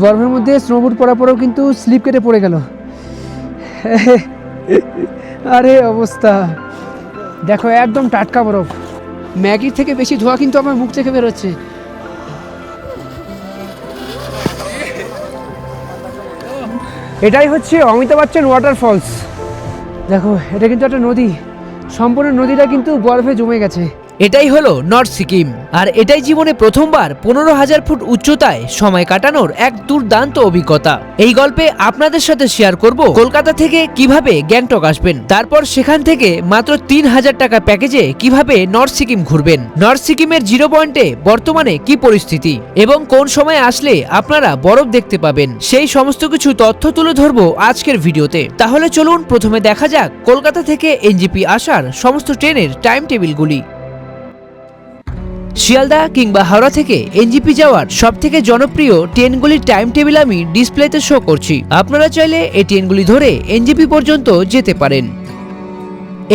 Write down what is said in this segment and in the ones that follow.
বরফের মধ্যে স্নোবুট পরার পরেও কিন্তু স্লিপ কেটে পড়ে গেল। আরে অবস্থা দেখো, একদম টাটকা বরফ। ম্যাগির থেকে বেশি ধোঁয়া কিন্তু আমার মুখ থেকে বেরোচ্ছে। এটাই হচ্ছে অমিতাভ বচ্চন ওয়াটারফলস। দেখো, এটা কিন্তু একটা নদী, সম্পূর্ণ নদীটা কিন্তু বরফে জমে গেছে। এটাই হলো নর্থ সিকিম, আর এটাই জীবনে প্রথমবার 15,000 ফুট উচ্চতায় সময় কাটানোর এক দুর্দান্ত অভিজ্ঞতা। এই গল্পে আপনাদের সাথে শেয়ার করব কলকাতা থেকে কিভাবে গ্যাংটক আসবেন, তারপর সেখান থেকে মাত্র 3,000 টাকা প্যাকেজে কিভাবে নর্থ সিকিম ঘুরবেন, নর্থ সিকিমের জিরো পয়েন্টে বর্তমানে কি পরিস্থিতি এবং কোন সময় আসলে আপনারা বরফ দেখতে পাবেন, সেই সমস্ত কিছু তথ্য তুলে ধরবো আজকের ভিডিওতে। তাহলে চলুন প্রথমে দেখা যাক কলকাতা থেকে এনজেপি আসার সমস্ত ট্রেনের টাইম টেবিলগুলি। শিয়ালদা কিংবা হাওড়া থেকে এনজেপি যাওয়ার সবথেকে জনপ্রিয় ট্রেনগুলির টাইম টেবিল আমি ডিসপ্লেতে শো করছি। আপনারা চাইলে এই ট্রেনগুলি ধরে এনজেপি পর্যন্ত যেতে পারেন।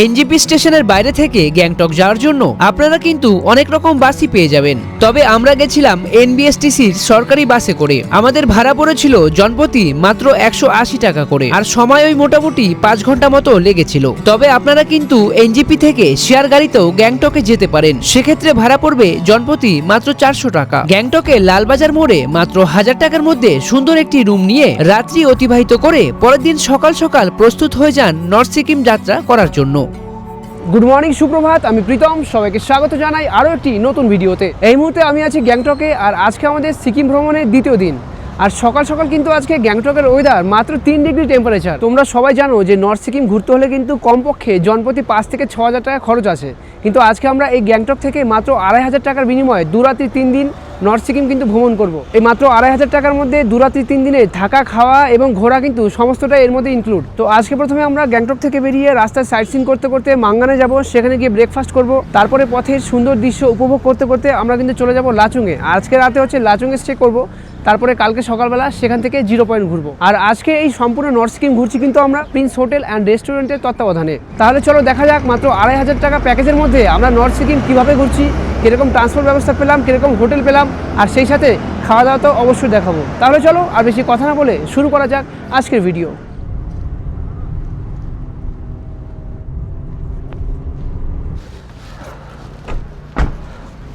এনজেপি স্টেশনের বাইরে থেকে গ্যাংটক যাওয়ার জন্য আপনারা কিন্তু অনেক রকম বাসই পেয়ে যাবেন, তবে আমরা গেছিলাম এনবিএসটিসির সরকারি বাসে করে। আমাদের ভাড়া পড়েছিল জনপ্রতি মাত্র 180 টাকা করে, আর সময় ওই মোটামুটি 5 ঘন্টা মতো লেগেছিল। তবে আপনারা কিন্তু এনজেপি থেকে শেয়ার গাড়িতেও গ্যাংটকে যেতে পারেন, সেক্ষেত্রে ভাড়া পড়বে জনপ্রতি মাত্র 400 টাকা। গ্যাংটকে লালবাজার মোড়ে মাত্র 1000 টাকার মধ্যে সুন্দর একটি রুম নিয়ে রাত্রি অতিবাহিত করে পরের দিন সকাল সকাল প্রস্তুত হয়ে যান নর্থ সিকিম যাত্রা করার জন্য। গুড মর্নিং, সুপ্রভাত, আমি প্রীতম, সবাইকে স্বাগত জানাই আরও একটি নতুন ভিডিওতে। এই মুহূর্তে আমি আছি গ্যাংটকে, আর আজকে আমাদের সিকিম ভ্রমণের দ্বিতীয় দিন। আর সকাল সকাল কিন্তু আজকে গ্যাংটকের ওয়েদার মাত্র 3 ডিগ্রি টেম্পারেচার। তোমরা সবাই জানো যে নর্থ সিকিম ঘুরতে হলে কিন্তু কমপক্ষে জনপ্রতি 5 থেকে 6,000 টাকা খরচ আছে, কিন্তু আজকে আমরা এই গ্যাংটক থেকে মাত্র 2,500 টাকার বিনিময়ে 2 রাত্রি 3 দিন নর্থ সিকিম কিন্তু ভ্রমণ করব। এই মাত্র 2,500 টাকার মধ্যে 2 রাত্রি 3 দিনে থাকা, খাওয়া এবং ঘোরা কিন্তু সমস্তটা এর মধ্যে ইনক্লুড। তো আজকে প্রথমে আমরা গ্যাংটক থেকে বেরিয়ে রাস্তায় সাইট সিন করতে করতে মাঙ্গানে যাব, সেখানে গিয়ে ব্রেকফাস্ট করব। তারপরে পথের সুন্দর দৃশ্য উপভোগ করতে করতে আমরা কিন্তু চলে যাব লাচুংয়ে। আজকে রাতে হচ্ছে লাচুংয়ে স্টে করব, তারপরে কালকে সকালবেলা সেখান থেকে জিরো পয়েন্ট ঘুরবো। আর আজকে এই সম্পূর্ণ নর্থ সিকিম ঘুরছি কিন্তু আমরা প্রিন্স হোটেল অ্যান্ড রেস্টুরেন্টের তত্ত্বাবধানে। তাহলে চলো দেখা যাক মাত্র 2,500 টাকা প্যাকেজের মধ্যে আমরা নর্থ সিকিম কীভাবে ঘুরছি, কীরকম ট্রান্সপোর্ট ব্যবস্থা পেলাম, কীরকম হোটেল পেলাম, আর সেই সাথে খাওয়া দাওয়া তো অবশ্যই দেখাবো। তাহলে চলো আর বেশি কথা না বলে শুরু করা যাক আজকের ভিডিও।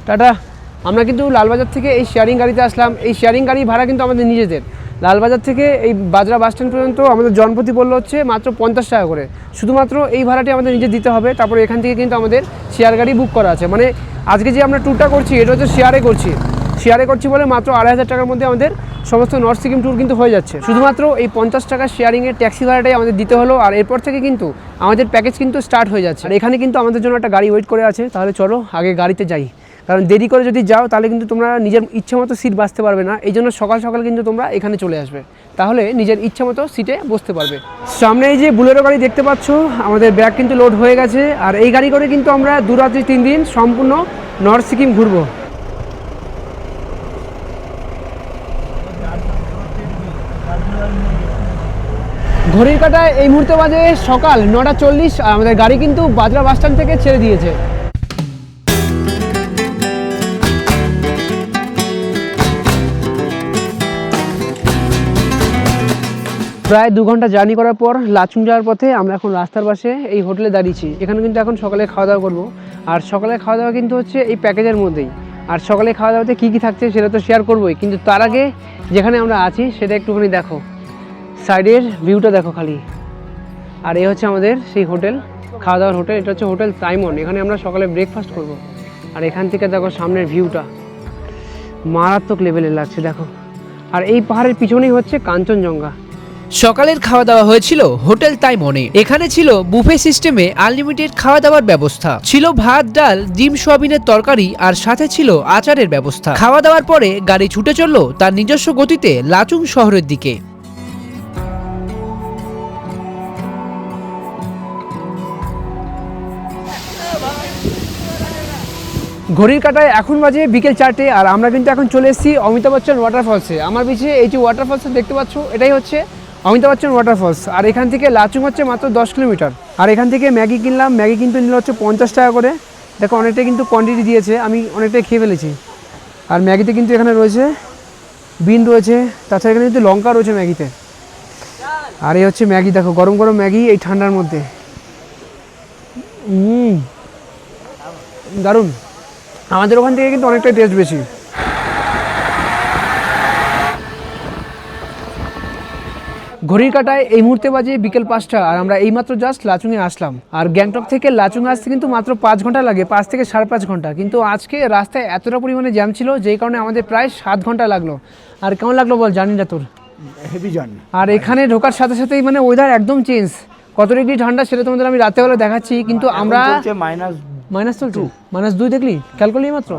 টাটা। আমরা কিন্তু লালবাজার থেকে এই শেয়ারিং গাড়িতে আসলাম। এই শেয়ারিং গাড়ি ভাড়া কিন্তু আমাদের নিজেদের। লালবাজার থেকে এই বাজরা বাস স্ট্যান্ড পর্যন্ত আমাদের জনপ্রতি পড়লো হচ্ছে মাত্র 50 টাকা করে। শুধুমাত্র এই ভাড়াটি আমাদের নিজে দিতে হবে। তারপরে এখান থেকে কিন্তু আমাদের শেয়ার গাড়ি বুক করা আছে, মানে আজকে যে আমরা ট্যুরটা করছি এটা হচ্ছে শেয়ারে করছি বলে মাত্র 2,500 টাকার মধ্যে আমাদের সমস্ত নর্থ সিকিম ট্যুর কিন্তু হয়ে যাচ্ছে। শুধুমাত্র এই 50 টাকা শেয়ারিংয়ের ট্যাক্সি ভাড়াটাই আমাদের দিতে হলো, আর এরপর থেকে কিন্তু আমাদের প্যাকেজ কিন্তু স্টার্ট হয়ে যাচ্ছে। আর এখানে কিন্তু আমাদের জন্য একটা গাড়ি ওয়েট করে আছে। তাহলে চলো আগে গাড়িতে যাই, কারণ দেরি করে যদি যাও তাহলে কিন্তু তোমরা নিজের ইচ্ছা মতো সিট বাঁচতে পারবে না। এই জন্য সকাল সকাল কিন্তু তোমরা এখানে চলে আসবে, তাহলে নিজের ইচ্ছা মতো সিটে বসতে পারবে। সামনে এই যে বুলেরো গাড়ি দেখতে পাচ্ছ, আমাদের ব্যাগ কিন্তু লোড হয়ে গেছে। আর এই গাড়ি করে কিন্তু আমরা 2 রাত্রি 3 দিন সম্পূর্ণ নর্থ সিকিম ঘুরবো। ঘড়ির কাঁটায় এই মুহূর্তে বাজে সকাল 9:40, আর আমাদের গাড়ি কিন্তু বাজরা বাস স্ট্যান্ড থেকে ছেড়ে দিয়েছে। প্রায় 2 ঘন্টা জার্নি করার পর লাচুং যাওয়ার পথে আমরা এখন রাস্তার পাশে এই হোটেলে দাঁড়িয়েছি। এখানে কিন্তু এখন সকালে খাওয়া দাওয়া করবো, আর সকালে খাওয়া দাওয়া কিন্তু হচ্ছে এই প্যাকেজের মধ্যেই। আর সকালে খাওয়া দাওয়াতে কী কী থাকছে সেটা তো শেয়ার করবোই, কিন্তু তার আগে যেখানে আমরা আছি সেটা একটুখানি দেখো, সাইডের ভিউটা দেখো খালি। আর এই হচ্ছে আমাদের সেই হোটেল, খাওয়া দাওয়ার হোটেল। এটা হচ্ছে হোটেল তাইমন। এখানে আমরা সকালে ব্রেকফাস্ট করব। আর এখান থেকে দেখো সামনের ভিউটা মারাত্মক লেভেলের লাগছে দেখো। আর এই পাহাড়ের পিছনেই হচ্ছে কাঞ্চনজঙ্ঘা। সকালের খাওয়া দাওয়া হয়েছিল হোটেল তাইমনে। এখানে ছিল বুফে সিস্টেমে আনলিমিটেড খাওয়া দাওয়ার ব্যবস্থা, ছিল ভাত, ডাল, ডিম, সোয়াবিনের তরকারি, আর সাথে ছিল আচারের ব্যবস্থা। খাওয়া দাওয়ার পরে গাড়ি ছুটে চলল তার নিজস্ব গতিতে লাচুং শহরের দিকে। ঘড়ির কাঁটায় এখন বাজে বিকেল 4টে, আর আমরা কিন্তু এখন চলে এসেছি অমিতাভ বচ্চন ওয়াটারফলসে। আমার পিছিয়ে এই যে ওয়াটারফলসটা দেখতে পাচ্ছ, এটাই হচ্ছে অমিতাভ বচ্চন ওয়াটারফলস। আর এখান থেকে লাচুং হচ্ছে মাত্র 10 কিলোমিটার। আর এখান থেকে ম্যাগি কিনলাম, ম্যাগি কিন্তু নিল হচ্ছে 50 টাকা করে। দেখো অনেকটাই কিন্তু কোয়ান্টিটি দিয়েছে, আমি অনেকটাই খেয়ে ফেলেছি। আর ম্যাগিতে কিন্তু এখানে রয়েছে বিন রয়েছে, তাছাড়া এখানে কিন্তু লঙ্কা রয়েছে ম্যাগিতে। আর এই হচ্ছে ম্যাগি, দেখো গরম গরম ম্যাগি এই ঠান্ডার মধ্যে। দারুণ। আমাদের ওখান থেকে কিন্তু অনেকটাই টেস্ট বেশি। ঘড়ির কাঁটায় এই মুহূর্তে বাজে বিকেল 5টা, আর আমরা এইমাত্র জাস্ট লাচুংয়ে আসলাম। আর গ্যাংটক থেকে লাচুং আসতে কিন্তু মাত্র 5 ঘন্টা লাগে, 5 থেকে 5.5 ঘন্টা। কিন্তু আজকে রাস্তায় এতটা পরিমাণে জ্যাম ছিল, যেই কারণে আমাদের প্রায় 7 ঘন্টা লাগলো। আর কেমন লাগলো বল, জানি না তোর? Heavy journey. আর এখানে ঢোকার সাথে সাথেই মানে ওয়েদার একদম চেঞ্জ। কত ডিগ্রি ঠান্ডা সেটা তোমাদের আমি রাতেবেলা দেখাচ্ছি, কিন্তু আমরা মাইনাস চলছে, -2 দেখলি খেয়াল করলি মাত্র?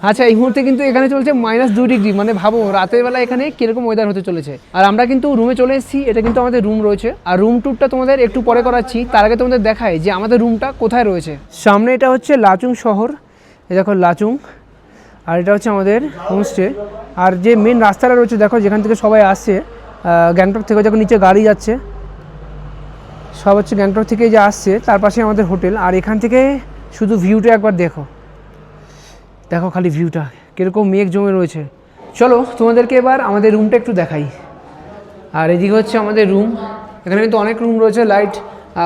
আচ্ছা, এই মুহূর্তে কিন্তু এখানে চলছে -2 ডিগ্রি। মানে ভাবো রাতের বেলা এখানে কিরকম ওয়েদার হতে চলেছে। আর আমরা কিন্তু রুমে চলে এসেছি, এটা কিন্তু আমাদের রুম রয়েছে। আর রুম ট্যুরটা তোমাদের একটু পরে করাচ্ছি, তার আগে তোমাদের দেখাই যে আমাদের রুমটা কোথায় রয়েছে। সামনে এটা হচ্ছে লাচুং শহর, এই দেখো লাচুং। আর এটা হচ্ছে আমাদের হোমস্টে। আর যে মেন রাস্তাটা রয়েছে দেখো, যেখান থেকে সবাই আসছে গ্যাংটক থেকে, যখন নিচে গাড়ি যাচ্ছে সব হচ্ছে গ্যাংটক থেকে যে আসছে, তার পাশে আমাদের হোটেল। আর এখান থেকে শুধু ভিউটা একবার দেখো, দেখো খালি ভিউটা কীরকম মেঘ জমে রয়েছে। চলো তোমাদেরকে এবার আমাদের রুমটা একটু দেখাই। আর এদিকে হচ্ছে আমাদের রুম, এখানে কিন্তু অনেক রুম রয়েছে, লাইট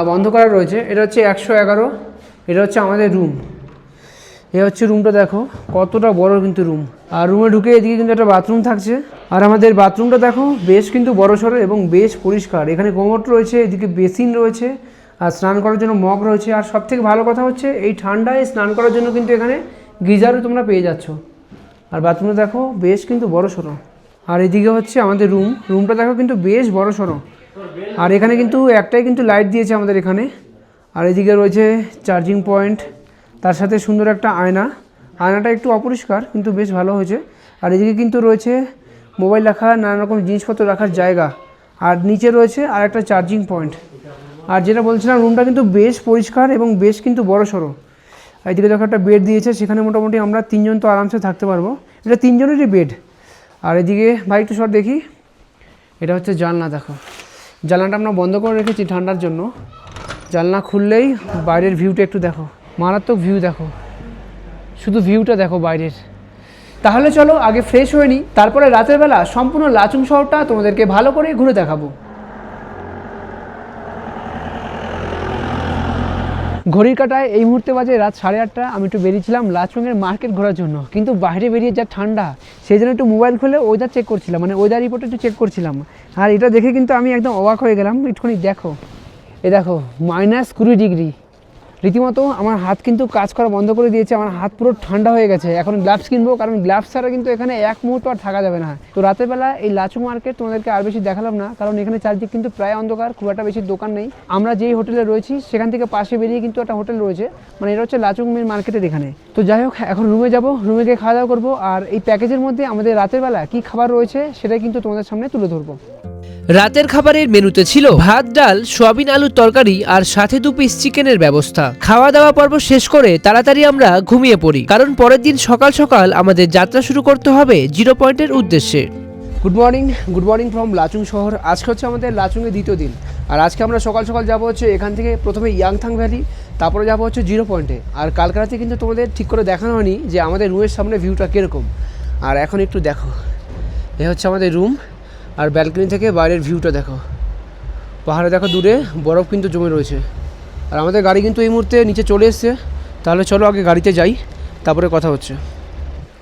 বন্ধ করা রয়েছে। এটা হচ্ছে 111, এটা হচ্ছে আমাদের রুম। এ হচ্ছে রুমটা, দেখো কতটা বড় কিন্তু রুম। আর রুমে ঢুকে এদিকে কিন্তু একটা বাথরুম থাকছে। আর আমাদের বাথরুমটা দেখো বেশ কিন্তু বড়সড় এবং বেশ পরিষ্কার। এখানে কোমোড রয়েছে, এদিকে বেসিন রয়েছে, আর স্নান করার জন্য মগ রয়েছে। আর সবথেকে ভালো কথা হচ্ছে এই ঠান্ডায় স্নান করার জন্য কিন্তু এখানে গিজারও তোমরা পেয়ে যাচ্ছ। আর বাথরুমটা দেখো বেশ কিন্তু বড়সড়। আর এদিকে হচ্ছে আমাদের রুমটা দেখো কিন্তু বেশ বড়সড়। আর এখানে কিন্তু একটাই কিন্তু লাইট দিয়েছে আমাদের এখানে। আর এদিকে রয়েছে চার্জিং পয়েন্ট, তার সাথে সুন্দর একটা আয়নাটা একটু অপরিষ্কার কিন্তু বেশ ভালো হয়েছে। আর এদিকে কিন্তু রয়েছে মোবাইল রাখা, নানা রকম জিনিসপত্র রাখার জায়গা। আর নিচে রয়েছে আর একটা চার্জিং পয়েন্ট। আর যেটা বলছিলাম, রুমটা কিন্তু বেশ পরিষ্কার এবং বেশ কিন্তু বড়সড়। এদিকে দেখো একটা বেড দিয়েছে, সেখানে মোটামুটি আমরা 3 জন তো আরামসে থাকতে পারবো। এটা 3 জনেরই বেড। আর এদিকে ভাই একটু শর্ট দেখি, এটা হচ্ছে জানলা। দেখো জানলাটা আমরা বন্ধ করে রেখেছি ঠান্ডার জন্য। জানলা খুললেই বাইরের ভিউটা একটু দেখো, মারাত্মক ভিউ। দেখো শুধু ভিউটা দেখো বাইরের। তাহলে চলো আগে ফ্রেশ হয়ে নিই, তারপরে রাতের বেলা সম্পূর্ণ লাচুং শহরটা তোমাদেরকে ভালো করে ঘুরে দেখাবো। ঘড়ির কাঁটায় এই মুহূর্তে বাজে রাত 8:30। আমি একটু বেরিয়েছিলাম লাচুংয়ের মার্কেট ঘোরার জন্য, কিন্তু বাইরে বেরিয়ে যা ঠান্ডা, সেই জন্য একটু মোবাইল খুলে ওয়েদার চেক করছিলাম, মানে ওয়েদার রিপোর্ট একটু চেক করছিলাম। আর এটা দেখে কিন্তু আমি একদম অবাক হয়ে গেলাম। একটুখানি দেখো, এ দেখো -20 ডিগ্রি। রীতিমতো আমার হাত কিন্তু কাজ করা বন্ধ করে দিয়েছে, আমার হাত পুরো ঠান্ডা হয়ে গেছে। এখন গ্লাভস কিনবো, কারণ গ্লাভস ছাড়া কিন্তু এখানে এক মুহূর্ত আর থাকা যাবে না। তো রাতের বেলা এই লাচুং মার্কেট তোমাদেরকে আর বেশি দেখালাম না, কারণ এখানে চারদিক কিন্তু প্রায় অন্ধকার, খুব একটা বেশি দোকান নেই। আমরা যেই হোটেলে রয়েছি সেখান থেকে পাশে বেরিয়ে কিন্তু একটা হোটেল রয়েছে, মানে এটা হচ্ছে লাচুং মেন মার্কেটের এখানে। তো যাই হোক, এখন রুমে যাব, রুমে গিয়ে খাওয়া দাওয়া করবো। আর এই প্যাকেজের মধ্যে আমাদের রাতের বেলা কী খাবার রয়েছে সেটাই কিন্তু তোমাদের সামনে তুলে ধরবো। রাতের খাবারের মেনুতে ছিল ভাত, ডাল, সয়াবিন আলুর তরকারি আর সাথে 2 পিস চিকেনের ব্যবস্থা। খাওয়া দাওয়া পর্ব শেষ করে তাড়াতাড়ি আমরা ঘুমিয়ে পড়ি, কারণ পরের দিন সকাল সকাল আমাদের যাত্রা শুরু করতে হবে 0 পয়েন্টের উদ্দেশ্যে। গুড মর্নিং ফ্রম লাচুং শহর। আজকে হচ্ছে আমাদের লাচুংয়ের দ্বিতীয় দিন। আর আজকে আমরা সকাল সকাল যাবো হচ্ছে এখান থেকে প্রথমে ইয়াংথাং ভ্যালি, তারপরে যাবো হচ্ছে 0 পয়েন্টে। আর কালকে রাতে কিন্তু তোমাদের ঠিক করে দেখানো হয়নি যে আমাদের রুমের সামনে ভিউটা কীরকম। আর এখন একটু দেখো, এ হচ্ছে আমাদের রুম। আর ব্যালকনি থেকে বাইরের ভিউটা দেখো, পাহাড়ে দেখো দূরে বরফ কিন্তু জমে রয়েছে। আর আমাদের গাড়ি কিন্তু এই মুহূর্তে নিচে চলে এসছে। তাহলে চলো আগে গাড়িতে যাই, তারপরে কথা হচ্ছে।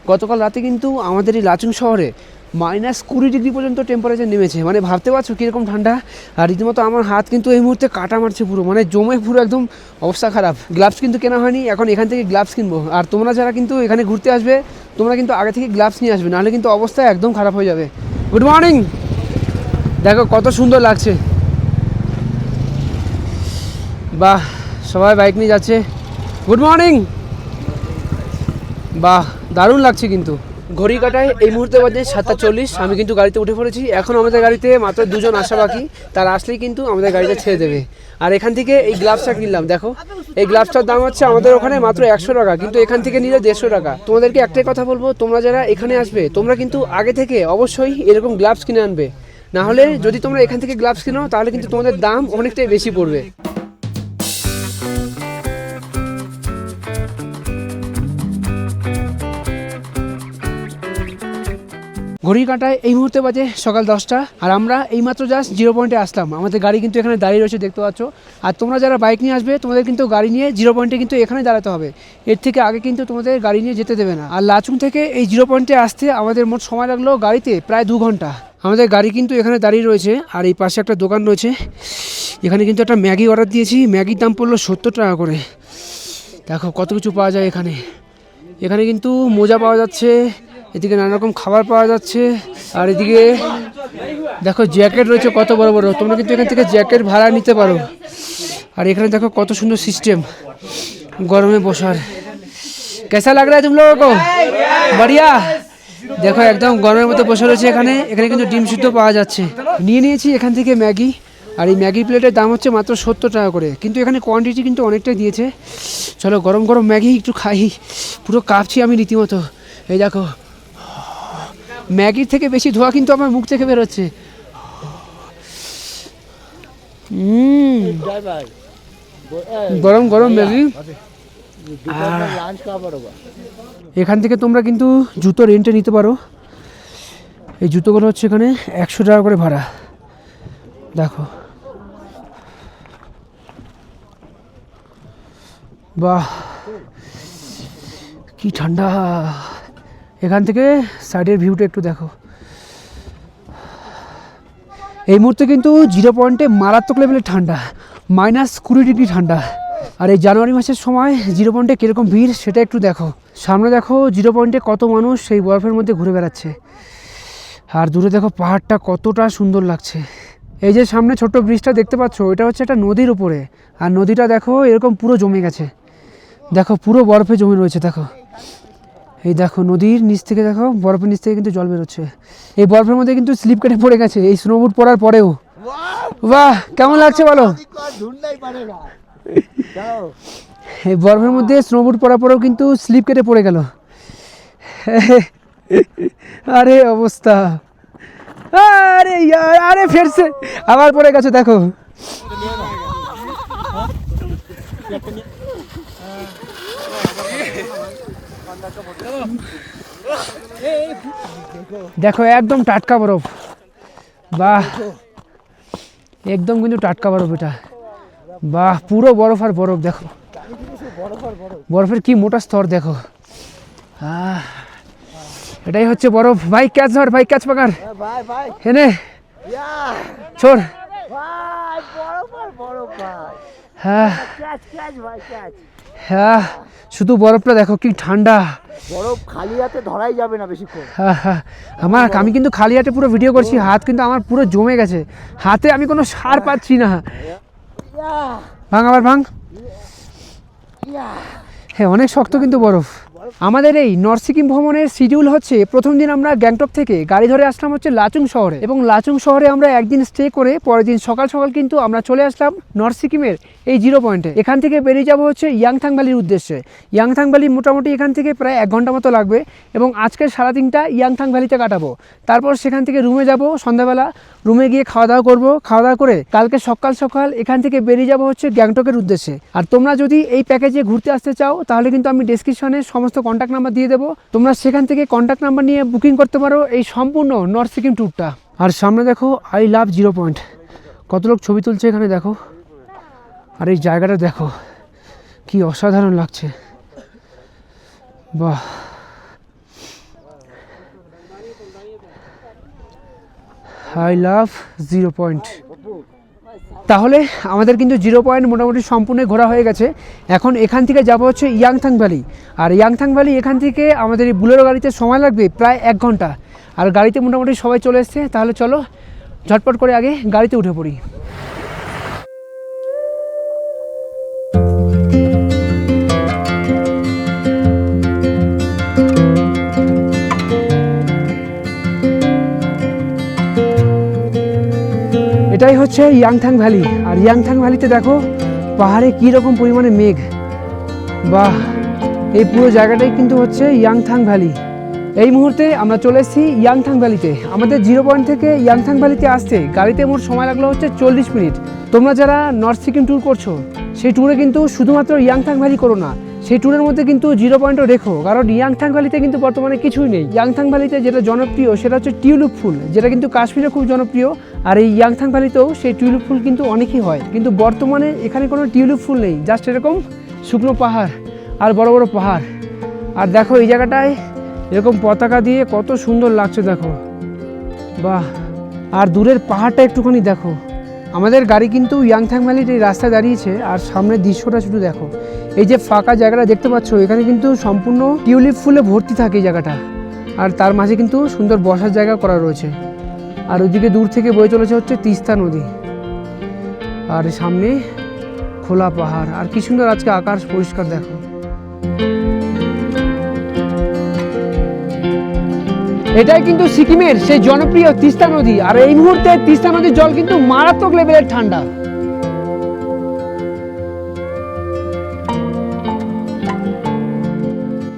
গতকাল রাতে কিন্তু আমাদের এই লাচুং শহরে -20 ডিগ্রি পর্যন্ত টেম্পারেচার নেমেছে। মানে ভাবতে পারছো কীরকম ঠান্ডা। আর রীতিমতো আমার হাত কিন্তু এই মুহূর্তে কাটা মারছে পুরো, মানে জমে পুরো একদম অবস্থা খারাপ। গ্লাভস কিন্তু কেনা হয়নি, এখন এখান থেকে গ্লাভস কিনবো। আর তোমরা যারা কিন্তু এখানে ঘুরতে আসবে, তোমরা কিন্তু আগে থেকে গ্লাভস নিয়ে আসবে, নাহলে কিন্তু অবস্থা একদম খারাপ হয়ে যাবে। গুড মর্নিং, দেখো কত সুন্দর লাগছে। বাহ, সবাই বাইক নিয়ে যাচ্ছে। Good morning. বাহ, দারুণ লাগছে কিন্তু। ঘড়ি কাটায় এই মুহূর্তে বাজে 7:40। আমি কিন্তু গাড়িতে উঠে পড়েছি। এখন আমাদের গাড়িতে মাত্র 2 জন আসা বাকি, তারা আসলেই কিন্তু আমাদের গাড়িটা ছেড়ে দেবে। আর এখান থেকে এই গ্লাভসটা কিনলাম, দেখো এই গ্লাভসটার দাম হচ্ছে আমাদের ওখানে মাত্র 100 টাকা, কিন্তু এখান থেকে নিলে 150 টাকা। তোমাদেরকে একটাই কথা বলবো, তোমরা যারা এখানে আসবে তোমরা কিন্তু আগে থেকে অবশ্যই এরকম গ্লাভস কিনে আনবে, না হলে যদি তোমরা এখান থেকে গ্লাভস কিনো তাহলে কিন্তু তোমাদের দাম অনেকটাই বেশি পড়বে। ঘড়ির কাঁটায় এই মুহূর্তে বাজে সকাল 10টা, আর আমরা এইমাত্র জাস্ট 0 পয়েন্টে আসলাম। আমাদের গাড়ি কিন্তু এখানে দাঁড়িয়ে রয়েছে, দেখতে পাচ্ছ। আর তোমরা যারা বাইক নিয়ে আসবে তোমাদের কিন্তু গাড়ি নিয়ে 0 পয়েন্টে কিন্তু এখানে দাঁড়াতে হবে, এর থেকে আগে কিন্তু তোমাদের গাড়ি নিয়ে যেতে দেবে না। আর লাচুং থেকে এই 0 পয়েন্টে আসতে আমাদের মোট সময় লাগলো গাড়িতে প্রায় 2 ঘন্টা। আমাদের গাড়ি কিন্তু এখানে দাঁড়িয়ে রয়েছে, আর এই পাশে একটা দোকান রয়েছে। এখানে কিন্তু একটা ম্যাগি অর্ডার দিয়েছি, ম্যাগির দাম পড়লো 70 টাকা করে। দেখো কত কিছু পাওয়া যায় এখানে। এখানে কিন্তু মোজা পাওয়া যাচ্ছে, এদিকে নানা রকম খাবার পাওয়া যাচ্ছে, আর এদিকে দেখো জ্যাকেট রয়েছে কত বড় বড়। তোমরা কিন্তু এখান থেকে জ্যাকেট ভাড়া নিতে পারো। আর এখানে দেখো কত সুন্দর সিস্টেম গরমে বসার। কেসা লাগ রা হ্যায় তুম লোগো কো? বড়িয়া। দেখো একদম গরমের মধ্যে বসে রয়েছে এখানে। এখানে কিন্তু ডিম সিদ্ধ পাওয়া যাচ্ছে। নিয়ে নিয়েছি এখান থেকে ম্যাগি, আর এই ম্যাগি প্লেটের দাম হচ্ছে মাত্র 70 টাকা করে, কিন্তু এখানে কোয়ান্টিটি কিন্তু অনেকটাই দিয়েছে। চলো গরম গরম ম্যাগি একটু খাই, পুরো কাঁপছি আমি রীতিমতো। এই দেখো ম্যাগির থেকে বেশি ধোঁয়া কিন্তু আমার মুখ থেকে বেরোচ্ছে। গরম গরম ম্যাগি। এখান থেকে তোমরা কিন্তু জুতো রেন্টে নিতে পারো। এই জুতোগুলো হচ্ছে এখানে 100 টাকা করে ভাড়া। দেখো বাহ কি ঠান্ডা। এখান থেকে সাইডের ভিউটা একটু দেখো। এই মুহূর্তে কিন্তু 0 পয়েন্টে মারাত্মক লেভেলের ঠান্ডা, -20 ডিগ্রি ঠান্ডা। আর এই জানুয়ারি মাসের সময় 0 পয়েন্টে কীরকম ভিড় সেটা একটু দেখো। সামনে দেখো 0 পয়েন্টে কত মানুষ সেই বরফের মধ্যে ঘুরে বেড়াচ্ছে। আর দূরে দেখো পাহাড়টা কতটা সুন্দর লাগছে। এই যে সামনে ছোট্ট ব্রিজটা দেখতে পাচ্ছ, এটা হচ্ছে একটা নদীর উপরে। আর নদীটা দেখো এরকম পুরো জমে গেছে, দেখো পুরো বরফে জমে রয়েছে। দেখো এই দেখো নদীর নিচ থেকে দেখো বরফের নিচ থেকে কিন্তু জল বেরোচ্ছে। এই বরফের মধ্যে কিন্তু স্লিপ কেটে পড়ে গেছে এই স্নোবুট পরার পরেও। বাহ কেমন লাগছে বলো? এই বরফের মধ্যে স্নোবুট পরার পরেও কিন্তু স্লিপ কেটে পড়ে গেল। আরে অবস্থা, আরে ইয়ার, আরে ফেরছে আবার পড়ে গেছে। দেখো দেখো একদম টাটকা বরফ। বাহ একদম কিন্তু টাটকা বরফ এটা। বাহ পুরো বরফ আর বরফ। দেখো বরফের কি মোটা স্তর দেখো। এটাই হচ্ছে বরফ। ভাই ক্যাচ ধর, ভাই ক্যাচ পাকার হেনে ছোড়। হ্যাঁ হ্যাঁ শুধু বরফটা দেখো কি ঠান্ডা। বরফ খালি হাতে ধরাই যাবে না বেশিক্ষণ। আমি কিন্তু খালি হাতে পুরো ভিডিও করছি, হাত কিন্তু আমার পুরো জমে গেছে, হাতে আমি কোনো সার পাচ্ছি না। ভাঙ আবার ভাঙ। হ্যাঁ অনেক শক্ত কিন্তু বরফ। আমাদের এই নর্থ সিকিম ভ্রমণের শিডিউল হচ্ছে, প্রথম দিন আমরা গ্যাংটক থেকে গাড়ি ধরে আসলাম হচ্ছে লাচুং শহরে, এবং লাচুং শহরে আমরা একদিন স্টে করে পরের দিন সকাল সকাল কিন্তু আমরা চলে আসলাম নর্থ সিকিমের এই 0 পয়েন্টে। এখান থেকে বেরিয়ে যাব হচ্ছে ইয়াংথাং ভ্যালির উদ্দেশ্যে। ইয়াংথাং ভ্যালি মোটামুটি এখান থেকে প্রায় 1 ঘন্টা মতো লাগবে, এবং আজকের সারাদিনটা ইয়াংথাং ভ্যালিতে কাটাবো। তারপর সেখান থেকে রুমে যাব সন্ধ্যাবেলা, রুমে গিয়ে খাওয়া দাওয়া করবো। খাওয়া দাওয়া করে কালকে সকাল সকাল এখান থেকে বেরিয়ে যাব হচ্ছে গ্যাংটকের উদ্দেশ্যে। আর তোমরা যদি এই প্যাকেজে ঘুরতে আসতে চাও তাহলে কিন্তু আমি ডেসক্রিপশনে সমস্ত কন্ট্যাক্ট নাম্বার দিয়ে দেবো, তোমরা সেখান থেকে কন্ট্যাক্ট নাম্বার নিয়ে বুকিং করতে পারো এই সম্পূর্ণ নর্থ সিকিম ট্যুরটা। আর সামনে দেখো আই লাভ 0 পয়েন্ট, কত লোক ছবি তুলছে এখানে দেখো। আর এই জায়গাটা দেখো কি অসাধারণ লাগছে। বাহ আই লাভ 0 পয়েন্ট। তাহলে আমাদের কিন্তু 0 পয়েন্ট মোটামুটি সম্পূর্ণ ঘোরা হয়ে গেছে। এখন এখান থেকে যাব হচ্ছে ইয়াংথাং ভ্যালি। আর ইয়াংথাং ভ্যালি এখান থেকে আমাদের এই বুলেরো গাড়িতে সময় লাগবে প্রায় 1 ঘন্টা। আর গাড়িতে মোটামুটি সবাই চলে এসছে, তাহলে চলো ঝটপট করে আগে গাড়িতে উঠে পড়ি। এটাই হচ্ছে ইয়াংথাং ভ্যালি। আর ইয়াংথাং ভ্যালিতে দেখো পাহাড়ে কী রকম পরিমাণে মেঘ। বাহ এই পুরো জায়গাটাই কিন্তু হচ্ছে ইয়াংথাং ভ্যালি। এই মুহূর্তে আমরা চলে এসেছি ইয়াংথাং ভ্যালিতে। আমাদের 0 পয়েন্ট থেকে ইয়াংথাং ভ্যালিতে আসতে গাড়িতে মোট সময় লাগলো হচ্ছে 40 মিনিট। তোমরা যারা নর্থ সিকিম ট্যুর করছো সেই ট্যুরে কিন্তু শুধুমাত্র ইয়াংথাং ভ্যালি করো না, সেই সেই ট্যুরের মধ্যে কিন্তু 0 পয়েন্টও রেখো, কারণ ইয়াংথাং ভ্যালিতে কিন্তু বর্তমানে কিছুই নেই। ইয়াংথাং ভ্যালিতে যেটা জনপ্রিয় সেটা হচ্ছে টিউলিপ ফুল, যেটা কিন্তু কাশ্মীরে খুব জনপ্রিয়। আর এই ইয়াংথাং ভ্যালিতেও সেই টিউলিপ ফুল কিন্তু অনেকই হয়, কিন্তু বর্তমানে এখানে কোনো টিউলিপ ফুল নেই, জাস্ট এরকম শুকনো পাহাড় আর বড় বড় পাহাড়। আর দেখো এই জায়গাটায় এরকম পতাকা দিয়ে কত সুন্দর লাগছে, দেখো বাহ। আর দূরের পাহাড়টা একটুখানি দেখো। আমাদের গাড়ি কিন্তু ইয়াংথাং ভ্যালির এই রাস্তায় দাঁড়িয়েছে, আর সামনের দৃশ্যটা শুধু দেখো। এই যে ফাঁকা জায়গাটা দেখতে পাচ্ছ, এখানে কিন্তু সম্পূর্ণ টিউলিপ ফুলে ভর্তি থাকে এই জায়গাটা। আর তার মাঝে কিন্তু সুন্দর বসার জায়গা করা রয়েছে। আর ওইদিকে দূর থেকে বয়ে চলেছে হচ্ছে তিস্তা নদী, আর সামনে খোলা পাহাড়। আর কি সুন্দর আজকে আকাশ পরিষ্কার দেখো। এটাই কিন্তু সিকিমের সেই জনপ্রিয় তিস্তা নদী। আর এই মুহূর্তে তিস্তা নদীর জল কিন্তু মারাত্মক লেভেলের ঠান্ডা।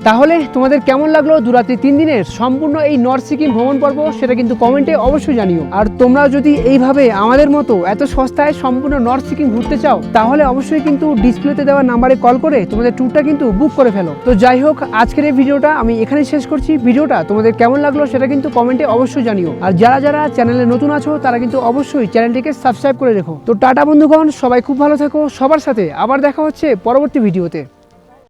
তাহলে তোমাদের কেমন লাগলো 2 রাত্রি 3 দিনের সম্পূর্ণ এই নর্থ সিকিম ভ্রমণ পর্ব, সেটা কিন্তু কমেন্টে অবশ্যই জানিও। আর তোমরা যদি এইভাবে আমাদের মতো এত সস্তায় সম্পূর্ণ নর্থ সিকিম ঘুরতে চাও, তাহলে অবশ্যই কিন্তু ডিসপ্লেতে দেওয়া নাম্বারে কল করে তোমাদের ট্যুরটা কিন্তু বুক করে ফেলো। তো যাই হোক, আজকের এই ভিডিওটা আমি এখানে শেষ করছি। ভিডিওটা তোমাদের কেমন লাগলো সেটা কিন্তু কমেন্টে অবশ্যই জানিও। আর যারা যারা চ্যানেলে নতুন আছো তারা কিন্তু অবশ্যই চ্যানেলটিকে সাবস্ক্রাইব করে রেখো। তো টাটা বন্ধুগণ, সবাই খুব ভালো থেকো। সবার সাথে আবার দেখা হচ্ছে পরবর্তী ভিডিওতে।